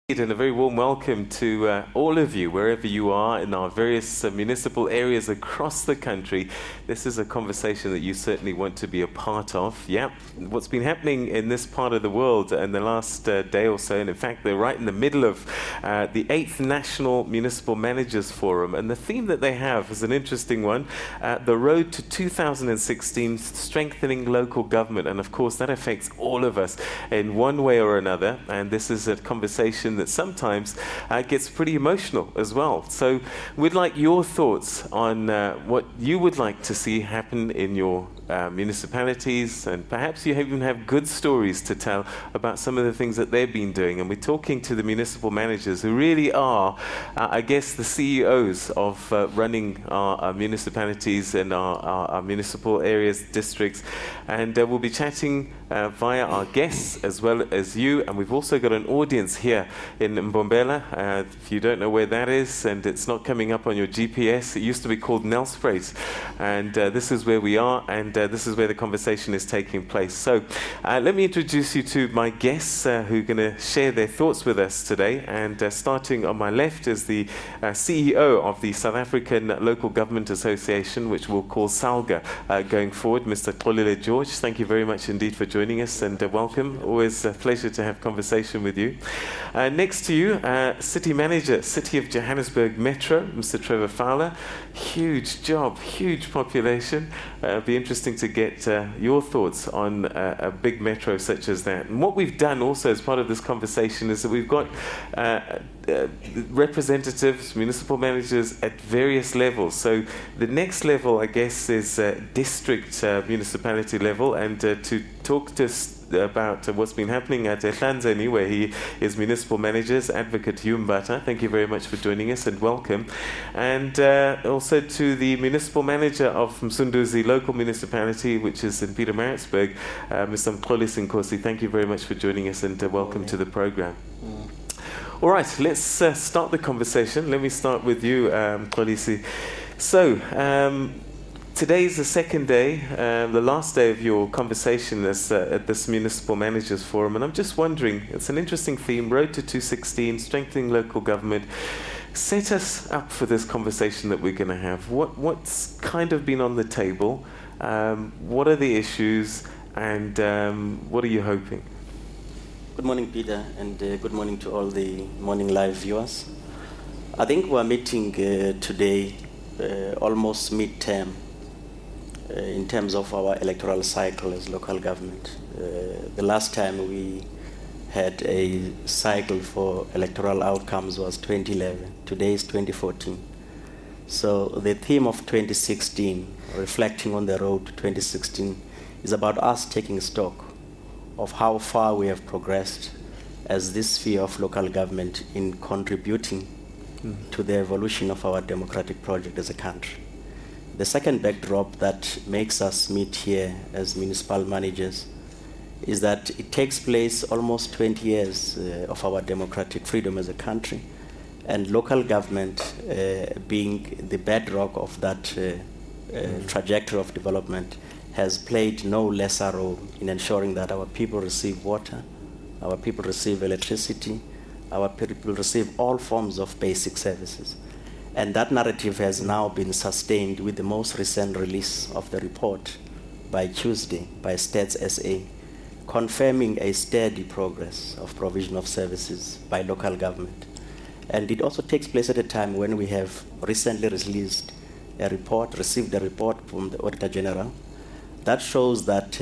And a very warm welcome to all of you, wherever you are in our various municipal areas across the country. This is a conversation that you certainly want to be a part of. Yeah, what's been happening in this part of the world in the last day or so, and in fact they're right in the middle of the 8th National Municipal Managers Forum, and the theme that they have is an interesting one, the road to 2016, strengthening local government. And of course that affects all of us in one way or another, and this is a conversation that sometimes gets pretty emotional as well. So we'd like your thoughts on what you would like to see happen in your municipalities, and perhaps you even have good stories to tell about some of the things that they've been doing. And we're talking to the municipal managers who really are, I guess, the CEOs of running our municipalities and our municipal areas, districts. And we'll be chatting via our guests as well as you. And we've also got an audience here in Mpumalanga. If you don't know where that is and it's not coming up on your GPS, it used to be called Nelspruit. And this is where we are, and this is where the conversation is taking place. So let me introduce you to my guests who are going to share their thoughts with us today. And starting on my left is the CEO of the South African Local Government Association, which we'll call SALGA going forward, Mr. Xolile George. Thank you very much indeed for joining us, and welcome. Always a pleasure to have conversation with you. Next to you, City Manager, City of Johannesburg Metro, Mr. Trevor Fowler. Huge job, huge population. It'll be interesting to get your thoughts on a big metro such as that. And what we've done also as part of this conversation is that we've got representatives, municipal managers at various levels. So the next level, I guess, is district municipality level, and to talk to us about what's been happening at Ehlazeni, where he is municipal managers, Advocate Hugh Mbatha. Thank you very much for joining us and welcome. And also to the municipal manager of Msunduzi local municipality, which is in Pietermaritzburg, Mr. Mxolisi Nkosi. Thank you very much for joining us, and welcome to the program. All right, let's start the conversation. Let me start with you, Mxolisi. So, today is the second day, the last day of your conversation at this Municipal Managers Forum, and I'm just wondering, it's an interesting theme, Road to 2016, strengthening local government. Set us up for this conversation that we're going to have. What's kind of been on the table? What are the issues, and what are you hoping? Good morning, Peter, and good morning to all the Morning Live viewers. I think we're meeting today almost mid-term in terms of our electoral cycle as local government. The last time we had a cycle for electoral outcomes was 2011. Today is 2014. So the theme of 2016, reflecting on the road to 2016, is about us taking stock of how far we have progressed as this sphere of local government in contributing to the evolution of our democratic project as a country. The second backdrop that makes us meet here as municipal managers is that it takes place almost 20 years of our democratic freedom as a country, and local government being the bedrock of that trajectory of development has played no lesser role in ensuring that our people receive water, our people receive electricity, our people receive all forms of basic services. And that narrative has now been sustained with the most recent release of the report by Tuesday by Stats SA, confirming a steady progress of provision of services by local government. And it also takes place at a time when we have recently received a report from the Auditor General that shows that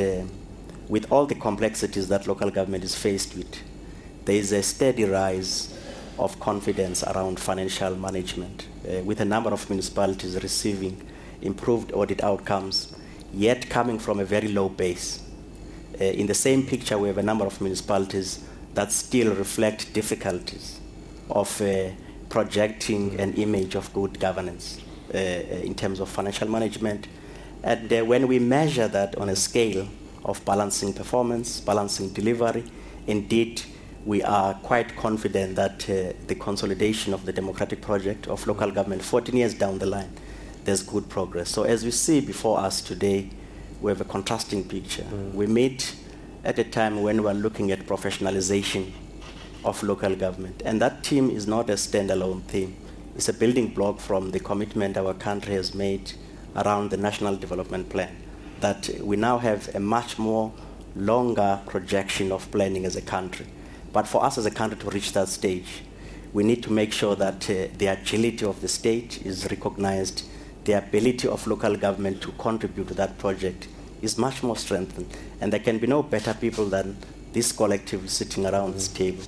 with all the complexities that local government is faced with, there is a steady rise of confidence around financial management, with a number of municipalities receiving improved audit outcomes, yet coming from a very low base. In the same picture, we have a number of municipalities that still reflect difficulties of projecting an image of good governance in terms of financial management. And when we measure that on a scale of balancing performance, balancing delivery, indeed, we are quite confident that the consolidation of the democratic project of local government 14 years down the line, there's good progress. So as we see before us today, we have a contrasting picture. We meet at a time when we're looking at professionalization of local government. And that theme is not a standalone theme. It's a building block from the commitment our country has made around the National Development Plan, that we now have a much more longer projection of planning as a country. But for us as a country to reach that stage, we need to make sure that the agility of the state is recognized, the ability of local government to contribute to that project is much more strengthened. And there can be no better people than this collective sitting around this table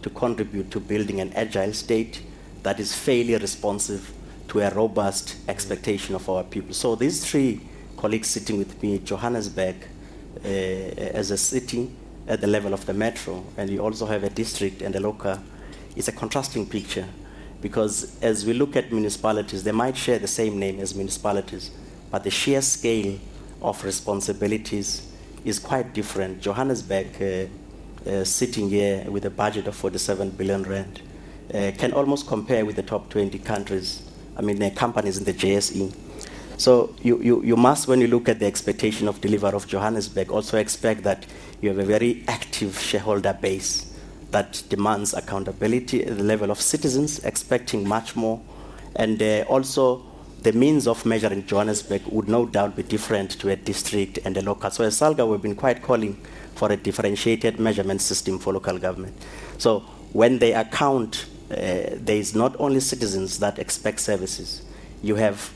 to contribute to building an agile state that is fairly responsive to a robust expectation of our people. So these three colleagues sitting with me, Johannesburg as a city at the level of the metro, and you also have a district and a local, it's a contrasting picture, because as we look at municipalities, they might share the same name as municipalities, but the sheer scale of responsibilities is quite different. Johannesburg, sitting here with a budget of 47 billion rand, can almost compare with the top 20 countries, companies in the JSE. So you must, when you look at the expectation of delivery of Johannesburg, also expect that you have a very active shareholder base that demands accountability at the level of citizens, expecting much more. And also, the means of measuring Johannesburg would no doubt be different to a district and a local. So as SALGA, we've been quite calling for a differentiated measurement system for local government. So when they account, there is not only citizens that expect services. You have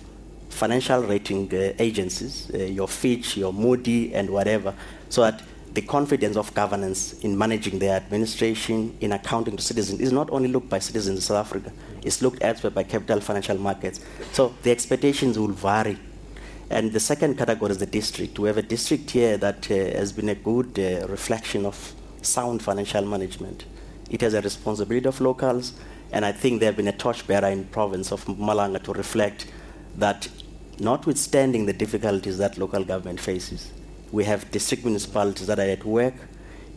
financial rating agencies, your Fitch, your Moody, and whatever, so that the confidence of governance in managing their administration, in accounting to citizens, is not only looked by citizens in South Africa, it's looked elsewhere by capital financial markets. So the expectations will vary. And the second category is the district. We have a district here that has been a good reflection of sound financial management. It has a responsibility of locals, and I think there have been a torchbearer in province of Mpumalanga to reflect that, notwithstanding the difficulties that local government faces, we have district municipalities that are at work.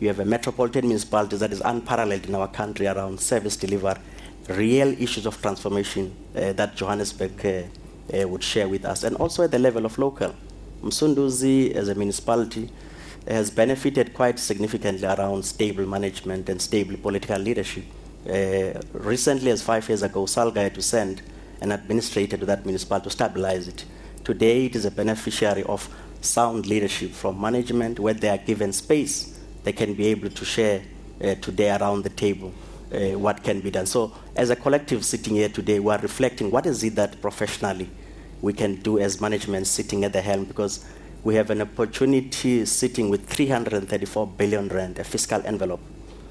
You have a metropolitan municipality that is unparalleled in our country around service delivery, real issues of transformation that Johannesburg would share with us. And also at the level of local, Msunduzi as a municipality has benefited quite significantly around stable management and stable political leadership. Recently, as 5 years ago, SALGA had to send an administrator to that municipality to stabilize it. Today, it is a beneficiary of sound leadership from management, where they are given space, they can be able to share today around the table what can be done. So as a collective sitting here today, we are reflecting what is it that professionally we can do as management sitting at the helm, because we have an opportunity sitting with 334 billion rand, a fiscal envelope.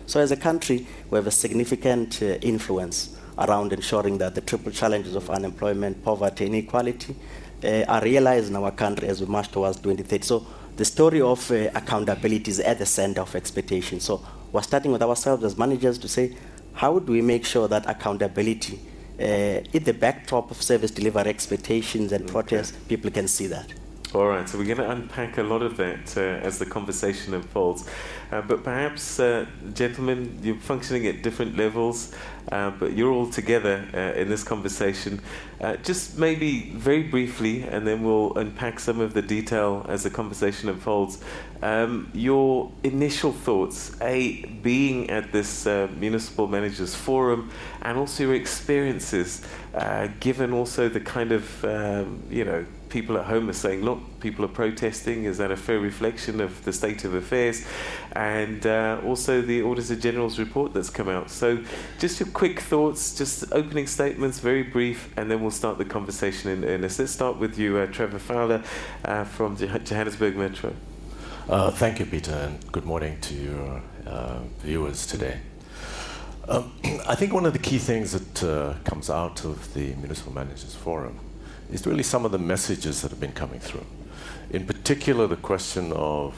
So as a country, we have a significant influence around ensuring that the triple challenges of unemployment, poverty, inequality are realized in our country as we march towards 2030. So the story of accountability is at the center of expectation. So we're starting with ourselves as managers to say, how do we make sure that accountability, in the backdrop of service delivery expectations and protests, people can see that? All right, so we're going to unpack a lot of that as the conversation unfolds. But perhaps, gentlemen, you're functioning at different levels, but you're all together in this conversation. Just maybe very briefly, and then we'll unpack some of the detail as the conversation unfolds. Your initial thoughts, being at this Municipal Managers Forum, and also your experiences, given also the kind of, people at home are saying, look, people are protesting. Is that a fair reflection of the state of affairs? And also the Auditor General's report that's come out. So just your quick thoughts, just opening statements, very brief, and then we'll start the conversation in earnest. Let's start with you, Trevor Fowler from Johannesburg Metro. Thank you, Peter, and good morning to your viewers today. I think one of the key things that comes out of the Municipal Managers Forum is really some of the messages that have been coming through. In particular, the question of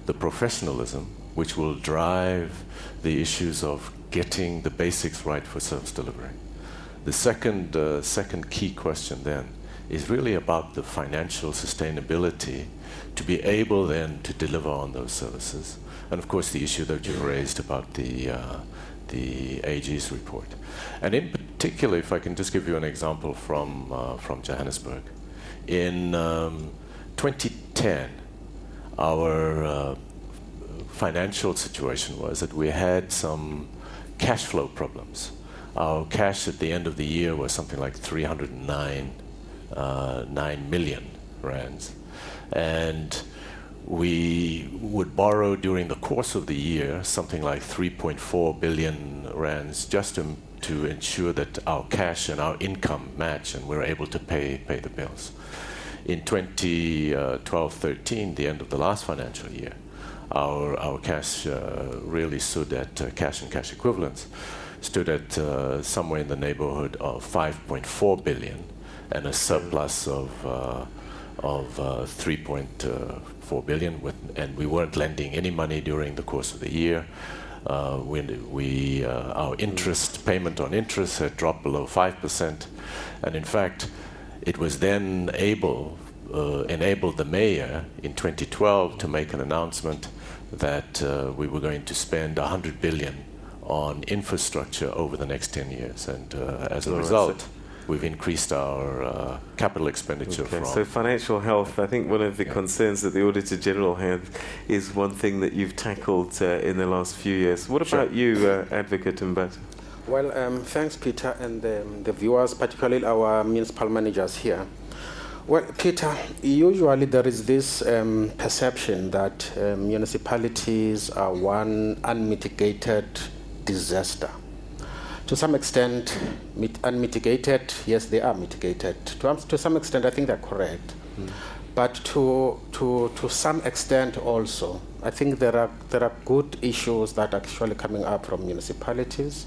the professionalism, which will drive the issues of getting the basics right for service delivery. The second key question then is really about the financial sustainability to be able then to deliver on those services. And of course, the issue that you raised about the AG's report. And in particular, if I can just give you an example from Johannesburg. In 2010, our financial situation was that we had some cash flow problems. Our cash at the end of the year was something like 309 million rands. And we would borrow during the course of the year something like 3.4 billion rands just to ensure that our cash and our income match and we're able to pay the bills. In 2012-13, the end of the last financial year, our cash really stood at cash and cash equivalents stood at somewhere in the neighborhood of 5.4 billion and a surplus of 3.4 billion, and we weren't lending any money during the course of the year. Our interest payment on interest had dropped below 5%, and in fact, it was then enabled the mayor in 2012 to make an announcement that we were going to spend 100 billion on infrastructure over the next 10 years, and as a result, we've increased our capital expenditure from... So financial health, I think one of the concerns that the Auditor General had is one thing that you've tackled in the last few years. What about you, Advocate Mbatha? Well, thanks, Peter, and the viewers, particularly our municipal managers here. Well, Peter, usually there is this perception that municipalities are one unmitigated disaster. To some extent, unmitigated, yes, they are mitigated. To some extent, I think they're correct. But to some extent also, I think there are good issues that are actually coming up from municipalities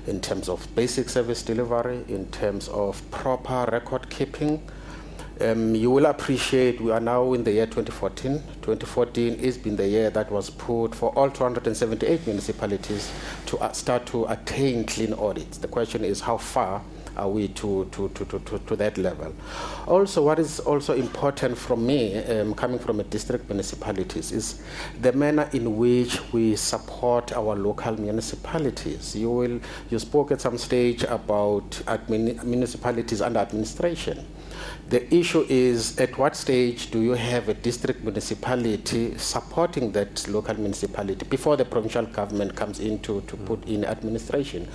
in terms of basic service delivery, in terms of proper record keeping. You will appreciate we are now in the year 2014. 2014 has been the year that was put for all 278 municipalities to start to attain clean audits. The question is, how far are we to that level? Also, what is also important from me, coming from a district municipalities, is the manner in which we support our local municipalities. You spoke at some stage about municipalities under administration. The issue is, at what stage do you have a district municipality supporting that local municipality before the provincial government comes in to put in administration?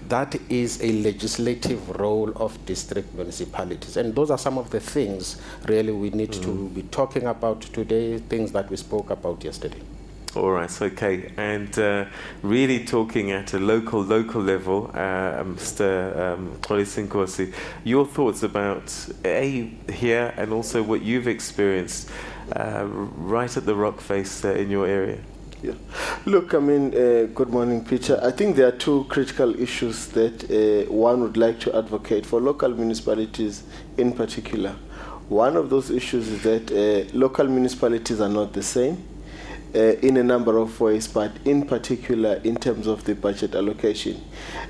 That is a legislative role of district municipalities. And those are some of the things really we need to be talking about today, things that we spoke about yesterday. All right, okay. And really talking at a local level, Mr. Nkosi, your thoughts about here and also what you've experienced right at the rock face in your area? Yeah. Look, I mean, good morning, Peter. I think there are two critical issues that one would like to advocate for local municipalities in particular. One of those issues is that local municipalities are not the same. In a number of ways, but in particular in terms of the budget allocation.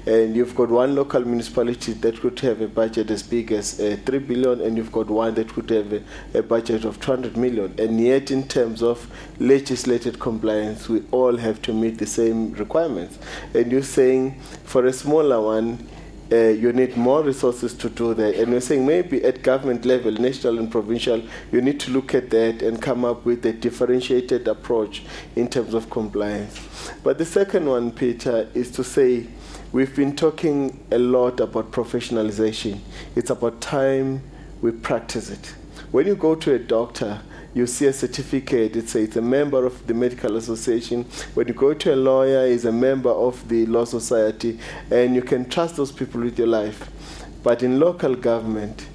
And you've got one local municipality that could have a budget as big as 3 billion, and you've got one that could have a budget of 200 million. And yet, in terms of legislated compliance, we all have to meet the same requirements. And you're saying for a smaller one, you need more resources to do that. And we're saying maybe at government level, national and provincial, you need to look at that and come up with a differentiated approach in terms of compliance. But the second one, Peter, is to say we've been talking a lot about professionalization. It's about time we practice it. When you go to a doctor, you see a certificate, it says it's a member of the medical association. When you go to a lawyer, he's a member of the law society, and you can trust those people with your life. But in local government,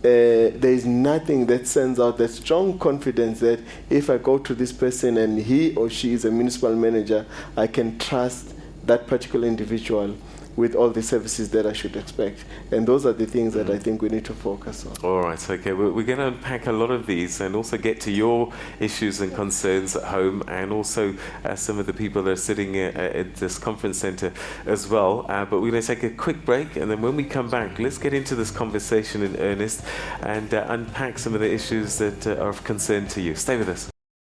there is nothing that sends out that strong confidence that if I go to this person and he or she is a municipal manager, I can trust that particular individual with all the services that I should expect. And those are the things that I think we need to focus on. All right, okay. We're going to unpack a lot of these and also get to your issues and concerns at home, and also some of the people that are sitting at this conference centre as well. But we're going to take a quick break, and then when we come back, let's get into this conversation in earnest and unpack some of the issues that are of concern to you. Stay with us.